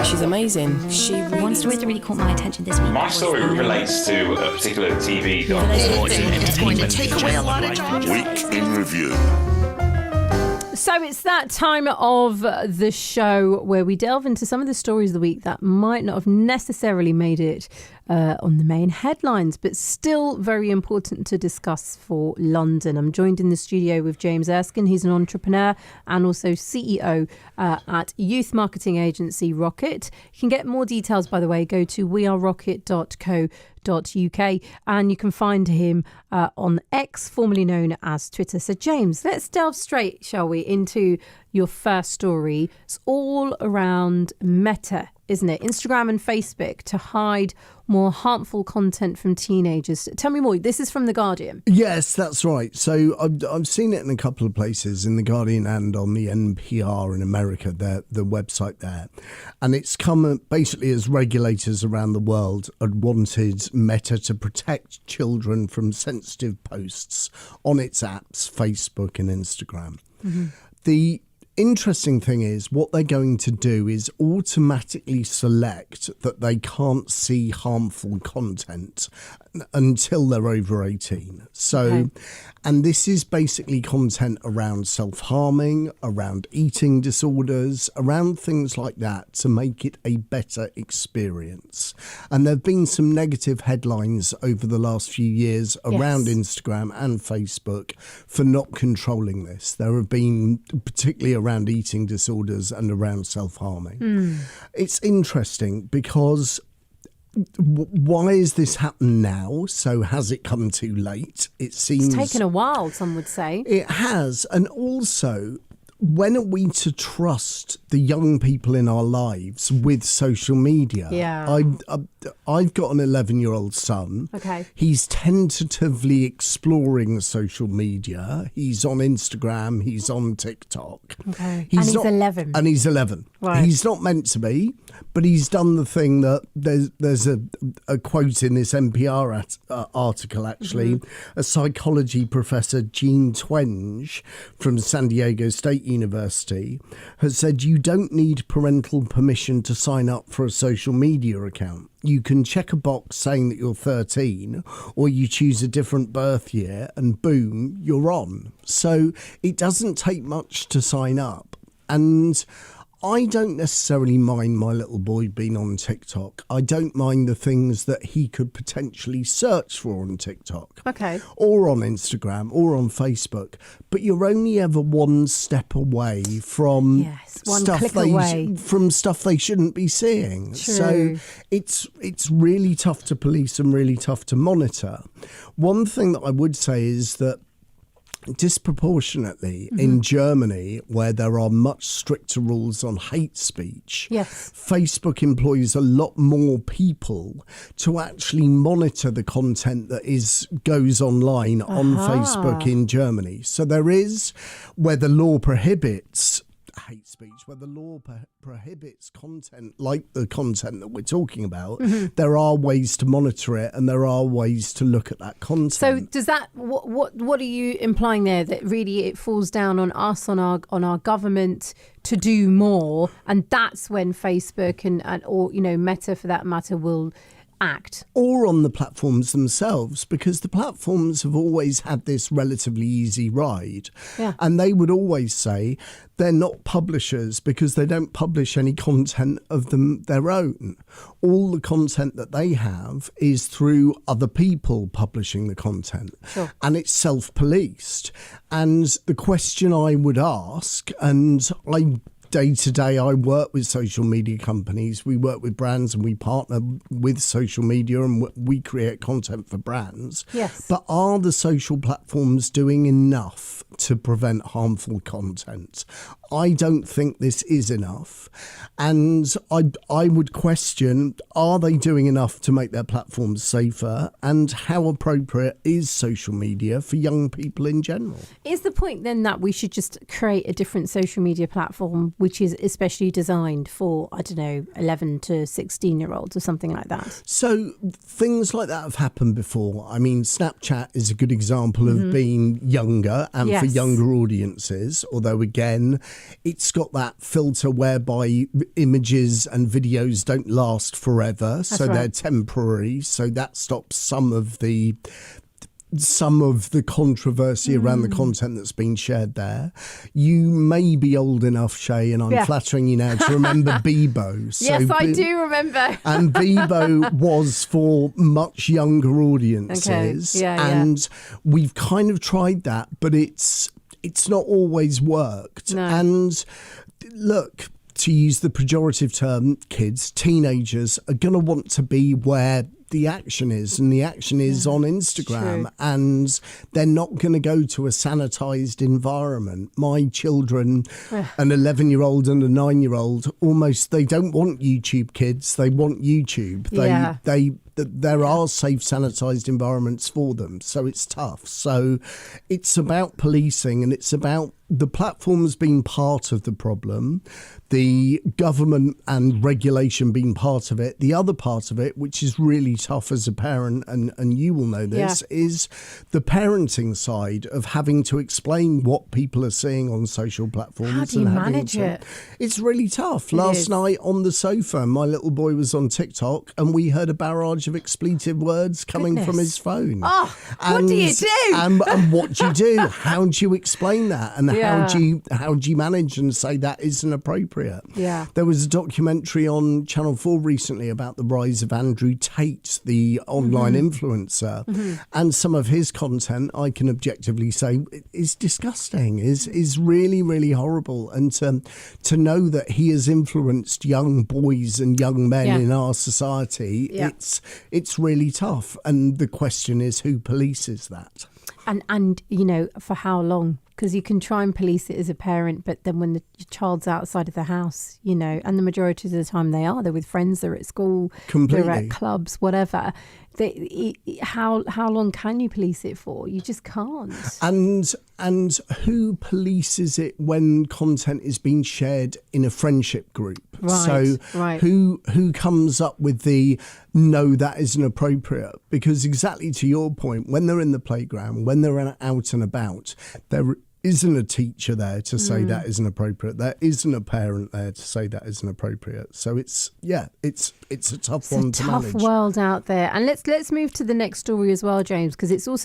she's amazing. She really One story that really caught my attention this week. My story relates to a particular TV Week in Review. So it's that time of the show where we delve into some of the stories of the week that might not have necessarily made it on the main headlines, but still very important to discuss for London. I'm joined in the studio with James Erskine. He's an entrepreneur and also CEO at youth marketing agency Rocket. You can get more details, by the way, go to wearerocket.co.uk and you can find him on X, formerly known as Twitter. So James, let's delve straight, shall we, into your first story. It's all around Meta, isn't it? Instagram and Facebook to hide more harmful content from teenagers. Tell me more. This is from The Guardian. Yes, that's right. So I've seen it in a couple of places, in The Guardian and on the NPR in America, the website there. And it's come basically as regulators around the world had wanted Meta to protect children from sensitive posts on its apps, Facebook and Instagram. Mm-hmm. The interesting thing is what they're going to do is automatically select that they can't see harmful content until they're over 18. So, okay. And this is basically content around self-harming, around eating disorders, around things like that to make it a better experience. And there have been some negative headlines over the last few years around Instagram and Facebook for not controlling this. There have been, particularly around eating disorders and around self-harming. It's interesting because why has this happened now? So has it come too late? It seems it's taken a while, some would say. It has. And also, when are we to trust the young people in our lives with social media? Yeah. I've got an 11-year-old son. Okay. He's tentatively exploring social media. He's on Instagram. He's on TikTok. Okay. He's 11. And he's 11. Right. He's not meant to be, but he's done the thing that there's a quote in this NPR article, actually. Mm-hmm. A psychology professor, Jean Twenge, from San Diego State University, has said you don't need parental permission to sign up for a social media account. You can check a box saying that you're 13, or you choose a different birth year and boom, you're on. So it doesn't take much to sign up. And I don't necessarily mind my little boy being on TikTok. I don't mind the things that he could potentially search for on TikTok. Okay. Or on Instagram or on Facebook. But you're only ever one step away from stuff they shouldn't be seeing. True. So it's really tough to police and really tough to monitor. One thing that I would say is that disproportionately in Germany, where there are much stricter rules on hate speech, Facebook employs a lot more people to actually monitor the content that goes online on Facebook in Germany. So there is, where the law prohibits hate speech, where the law prohibits content like the content that we're talking about, there are ways to monitor it and there are ways to look at that content. So does that, what are you implying there, that really it falls down on us, on our government to do more, and that's when Facebook and or Meta for that matter will act? Or on the platforms themselves, because the platforms have always had this relatively easy ride. Yeah. And they would always say they're not publishers because they don't publish any content of their own. All the content that they have is through other people publishing the content. Sure. And it's self-policed. And the question I would ask, and day to day, I work with social media companies. We work with brands and we partner with social media and we create content for brands. Yes. But are the social platforms doing enough to prevent harmful content? I don't think this is enough. And I would question, are they doing enough to make their platforms safer? And how appropriate is social media for young people in general? Is the point then that we should just create a different social media platform which is especially designed for, I don't know, 11 to 16-year-olds or something like that. So things like that have happened before. I mean, Snapchat is a good example of being younger and for Yes. younger audiences, although again, it's got that filter whereby images and videos don't last forever, so right. they're temporary, so that stops some of the controversy around the content that's been shared there. You may be old enough, Shay, and I'm flattering you now, to remember Bebo. Yes, I do remember. And Bebo was for much younger audiences. Okay. Yeah. And we've kind of tried that, but it's not always worked. No. And look, to use the pejorative term, teenagers are going to want to be where the action is, and the action is on Instagram. True. And they're not going to go to a sanitized environment. My children, an 11-year-old and a 9-year-old, almost, they don't want YouTube Kids, they want YouTube. There are safe sanitized environments for them, so it's tough. So it's about policing, and it's about the platforms being part of the problem, the government and regulation being part of it. The other part of it, which is really tough as a parent, and you will know this, is the parenting side of having to explain what people are seeing on social platforms. How do you manage it? It's really tough. Last night on the sofa, my little boy was on TikTok, and we heard a barrage of expletive words coming from his phone. Oh, what do you do? And what do you do? How do you explain that? And how do you manage and say that isn't appropriate? Yeah. There was a documentary on Channel 4 recently about the rise of Andrew Tate, the online influencer, and some of his content, I can objectively say, is disgusting, is really, really horrible. And to know that he has influenced young boys and young men in our society, it's really tough. And the question is, who polices that? And you know, for how long? Because you can try and police it as a parent, but then when your child's outside of the house, you know, and the majority of the time they're with friends, they're at school, they're at clubs, whatever. How long can you police it for? You just can't. And who polices it when content is being shared in a friendship group? Right, so who comes up with the no, that isn't appropriate? Because exactly to your point, when they're in the playground, when they're out and about, there isn't a teacher there to say that isn't appropriate. There isn't a parent there to say that isn't appropriate. So it's a tough one to manage. It's a tough world out there. And let's move to the next story as well, James, because it's also